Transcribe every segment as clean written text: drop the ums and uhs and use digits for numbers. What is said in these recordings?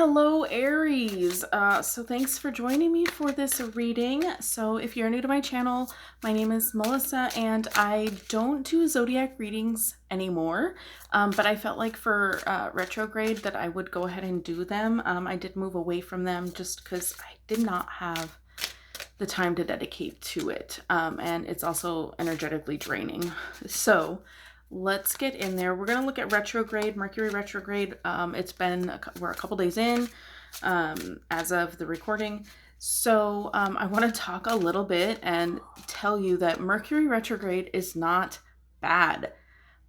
Hello, Aries. So thanks for joining me for this reading. So if you're new to my channel, my name is Melissa and I don't do zodiac readings anymore, but I felt like for retrograde that I would go ahead and do them. I did move away from them just because I did not have the time to dedicate to it, and it's also energetically draining. So let's get in there. We're going to look at retrograde, Mercury retrograde. We're a couple days in as of the recording. So I want to talk a little bit and tell you that Mercury retrograde is not bad.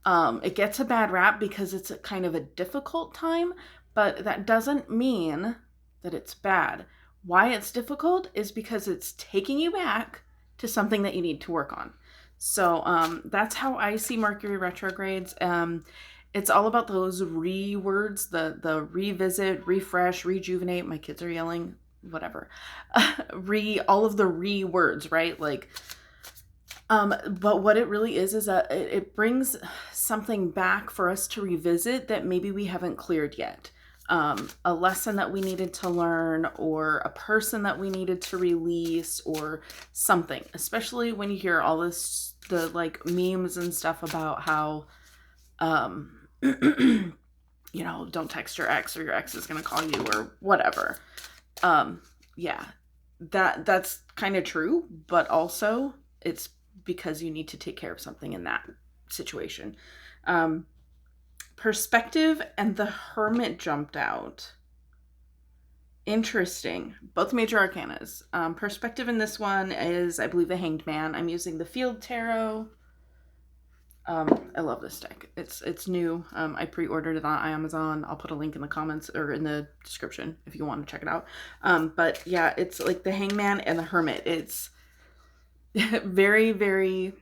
It gets a bad rap because it's a kind of a difficult time, but that doesn't mean that it's bad. Why it's difficult is because it's taking you back to something that you need to work on. So that's how I see Mercury retrogrades. It's all about those words, the revisit, refresh, rejuvenate. My kids are yelling, whatever. All of the words, right? But what it really is that it brings something back for us to revisit that maybe we haven't cleared yet. A lesson that we needed to learn, or a person that we needed to release, or something. Especially when you hear all this, the like memes and stuff about how, don't text your ex or your ex is going to call you or whatever. Yeah, that's kind of true, but also it's because you need to take care of something in that situation. Perspective and the Hermit jumped out. Interesting. Both major arcanas. Perspective in this one is, I believe, the Hanged Man. I'm using the Field Tarot. I love this deck. It's new. I pre-ordered it on Amazon. I'll put a link in the comments or in the description if you want to check it out. But yeah, it's like the Hangman and the Hermit. It's very, very...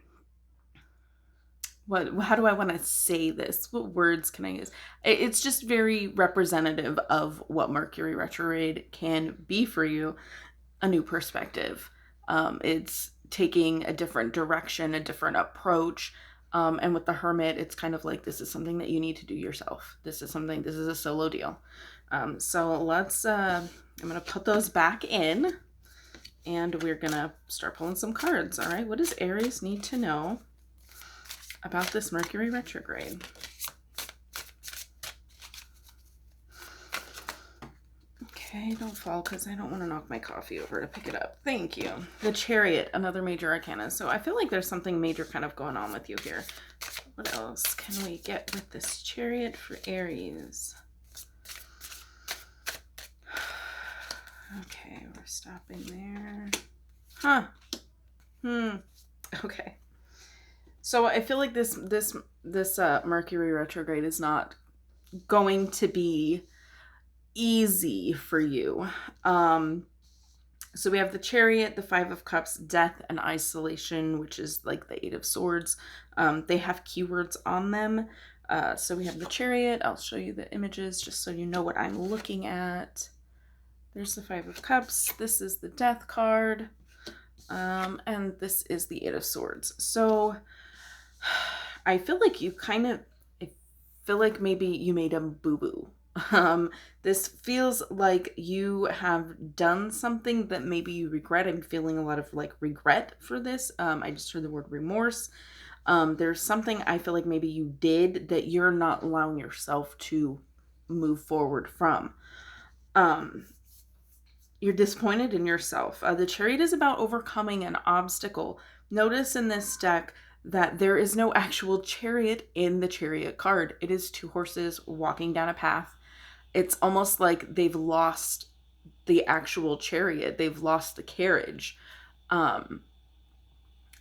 how do I want to say this? What words can I use? It's just very representative of what Mercury retrograde can be for you. A new perspective. It's taking a different direction, a different approach. And with the Hermit, it's kind of like, this is something that you need to do yourself. This is a solo deal. So let's, I'm going to put those back in and we're going to start pulling some cards. All right. What does Aries need to know about this Mercury retrograde? Okay, don't fall because I don't want to knock my coffee over to pick it up. Thank you. The Chariot, another major arcana. So I feel like there's something major kind of going on with you here. What else can we get with this Chariot for Aries? Okay, we're stopping there. Okay. So I feel like this Mercury retrograde is not going to be easy for you. So we have the Chariot, the Five of Cups, death and isolation, which is like the Eight of Swords. They have keywords on them. So we have the Chariot. I'll show you the images just so you know what I'm looking at. There's the Five of Cups. This is the Death card. And this is the Eight of Swords. So I feel like maybe you made a boo-boo. This feels like you have done something that maybe you regret. I'm feeling a lot of like regret for this. I just heard the word remorse. There's something I feel like maybe you did that you're not allowing yourself to move forward from. You're disappointed in yourself. The Chariot is about overcoming an obstacle. Notice in this deck that there is no actual chariot in the Chariot card. It is two horses walking down a path. It's almost like they've lost the actual chariot. They've lost the carriage.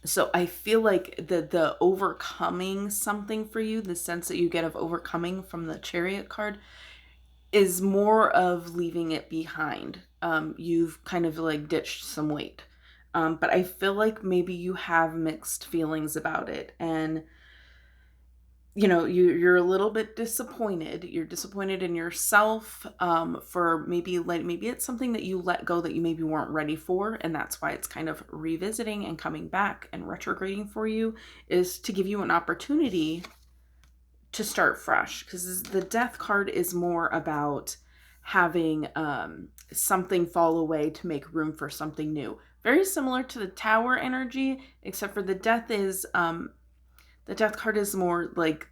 So I feel like the overcoming something for you, the sense that you get of overcoming from the Chariot card, is more of leaving it behind. You've kind of like ditched some weight. But I feel like maybe you have mixed feelings about it, and you're a little bit disappointed. You're disappointed in yourself for maybe it's something that you let go that you maybe weren't ready for, and that's why it's kind of revisiting and coming back and retrograding for you, is to give you an opportunity to start fresh, because the Death card is more about having something fall away to make room for something new. Very similar to the Tower energy, except for the Death is, the Death card is more like,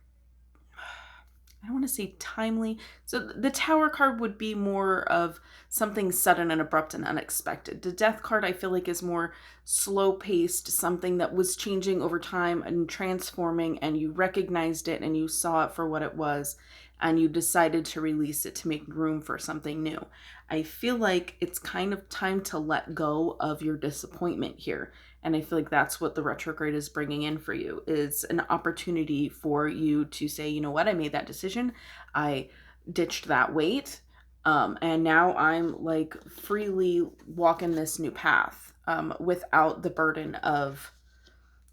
I don't want to say timely. So the Tower card would be more of something sudden and abrupt and unexpected. The Death card, I feel like, is more slow paced, something that was changing over time and transforming, and you recognized it and you saw it for what it was, and you decided to release it to make room for something new. I feel like it's kind of time to let go of your disappointment here. And I feel like that's what the retrograde is bringing in for you, is an opportunity for you to say, you know what, I made that decision. I ditched that weight. And now I'm like freely walking this new path without the burden of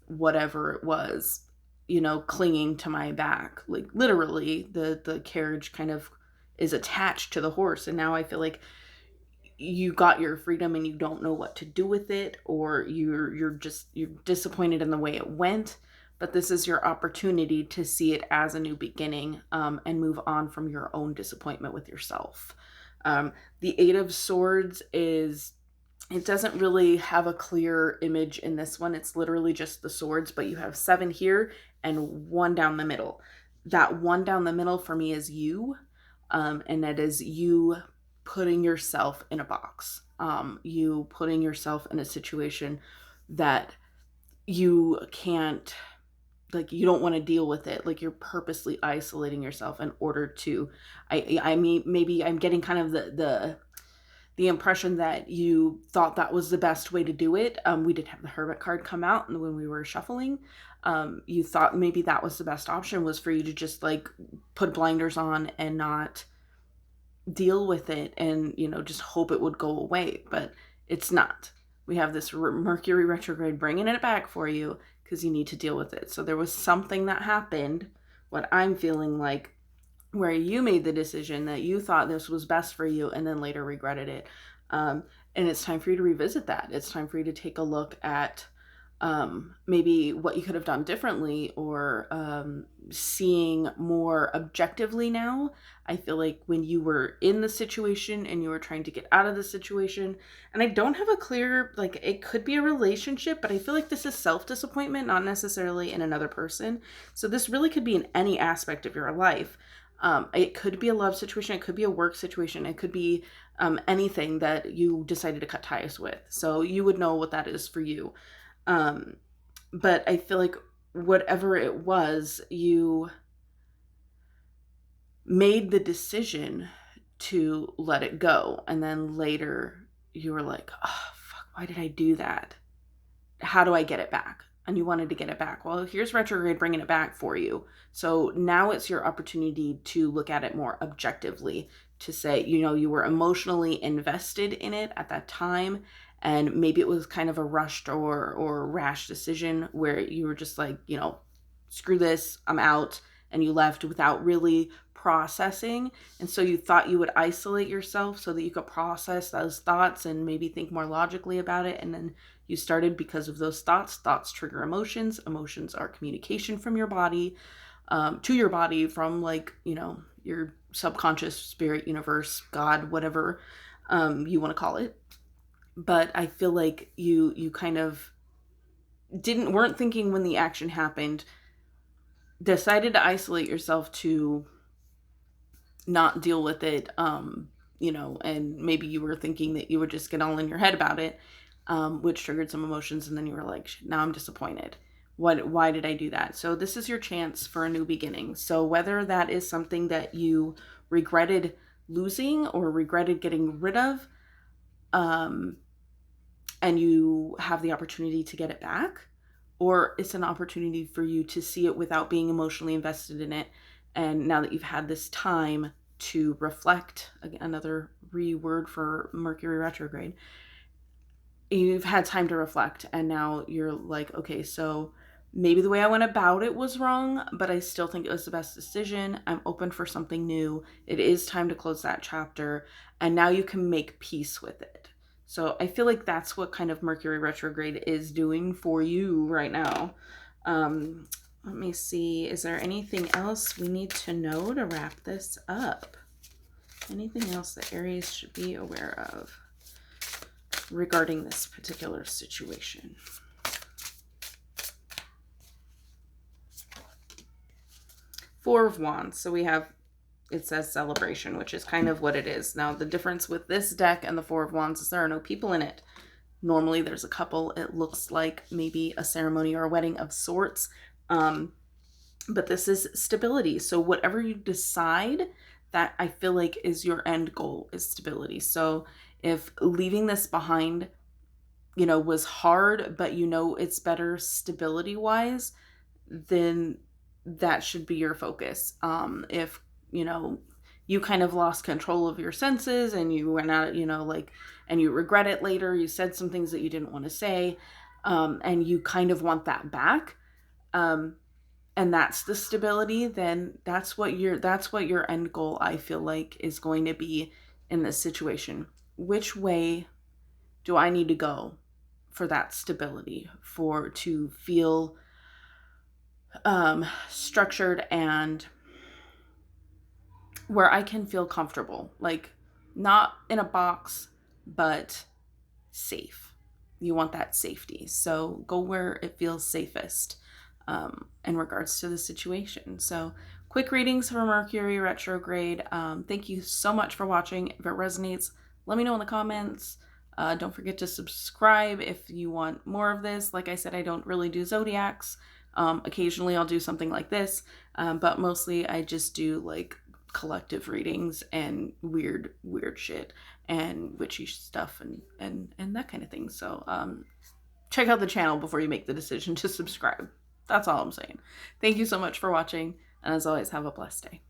whatever it was, you know, clinging to my back. Like literally the carriage kind of is attached to the horse. And now I feel like you got your freedom and you don't know what to do with it, or you're disappointed in the way it went. But this is your opportunity to see it as a new beginning, and move on from your own disappointment with yourself. The Eight of Swords is, it doesn't really have a clear image in this one. It's literally just the swords, but you have 7 here and 1 down the middle. That 1 down the middle for me is you, and that is you putting yourself in a box, you putting yourself in a situation that you can't, like, you don't want to deal with it. Like, you're purposely isolating yourself in order to, I mean, maybe I'm getting kind of the impression that you thought that was the best way to do it. We did have the Hermit card come out when we were shuffling. You thought maybe that was the best option, was for you to just like put blinders on and not deal with it, and, you know, just hope it would go away. But it's not. We have this Mercury retrograde bringing it back for you because you need to deal with it. So there was something that happened, what I'm feeling like, where you made the decision that you thought this was best for you and then later regretted it. And it's time for you to revisit that. It's time for you to take a look at maybe what you could have done differently, or seeing more objectively now. I feel like when you were in the situation and you were trying to get out of the situation, and I don't have a clear, like, it could be a relationship, but I feel like this is self-disappointment, not necessarily in another person. So this really could be in any aspect of your life. It could be a love situation, it could be a work situation, it could be anything that you decided to cut ties with. So you would know what that is for you. But I feel like whatever it was, you made the decision to let it go. And then later you were like, oh, fuck, why did I do that? How do I get it back? And you wanted to get it back. Well, here's retrograde bringing it back for you. So now it's your opportunity to look at it more objectively, to say, you know, you were emotionally invested in it at that time, and maybe it was kind of a rushed or rash decision where you were just like, you know, screw this, I'm out, and you left without really processing. And so you thought you would isolate yourself so that you could process those thoughts and maybe think more logically about it. And then you started, because of those thoughts. Thoughts trigger emotions. Emotions are communication from your body to your body, from, like, you know, your subconscious, spirit, universe, God, whatever you want to call it. But I feel like you kind of weren't thinking when the action happened, decided to isolate yourself to not deal with it, you know, and maybe you were thinking that you would just get all in your head about it, which triggered some emotions, and then you were like, now I'm disappointed. Why did I do that? So this is your chance for a new beginning. So whether that is something that you regretted losing or regretted getting rid of, and you have the opportunity to get it back, or it's an opportunity for you to see it without being emotionally invested in it. And now that you've had this time to reflect, another reword for Mercury retrograde, you've had time to reflect, and now you're like, okay, so maybe the way I went about it was wrong, but I still think it was the best decision. I'm open for something new. It is time to close that chapter, and now you can make peace with it. So I feel like that's what kind of Mercury retrograde is doing for you right now. Let me see. Is there anything else we need to know to wrap this up? Anything else that Aries should be aware of regarding this particular situation? Four of Wands. So we have, it says celebration, which is kind of what it is. Now, the difference with this deck and the Four of Wands is there are no people in it. Normally there's a couple. It looks like maybe a ceremony or a wedding of sorts. But this is stability. So whatever you decide, that I feel like is your end goal, is stability. So if leaving this behind, you know, was hard, but you know it's better stability wise, then that should be your focus. If, you know, you kind of lost control of your senses and you went out, you know, like, and you regret it later, you said some things that you didn't want to say, and you kind of want that back, and that's the stability, then that's what your end goal, I feel like, is going to be in this situation. Which way do I need to go for that stability, for to feel structured and where I can feel comfortable, like not in a box, but safe. You want that safety. So go where it feels safest in regards to the situation. So quick readings for Mercury retrograde. Thank you so much for watching. If it resonates, let me know in the comments. Don't forget to subscribe if you want more of this. Like I said, I don't really do zodiacs. Occasionally I'll do something like this, but mostly I just do like collective readings and weird shit and witchy stuff and that kind of thing. So check out the channel before you make the decision to subscribe. That's all I'm saying. Thank you so much for watching, and as always, have a blessed day.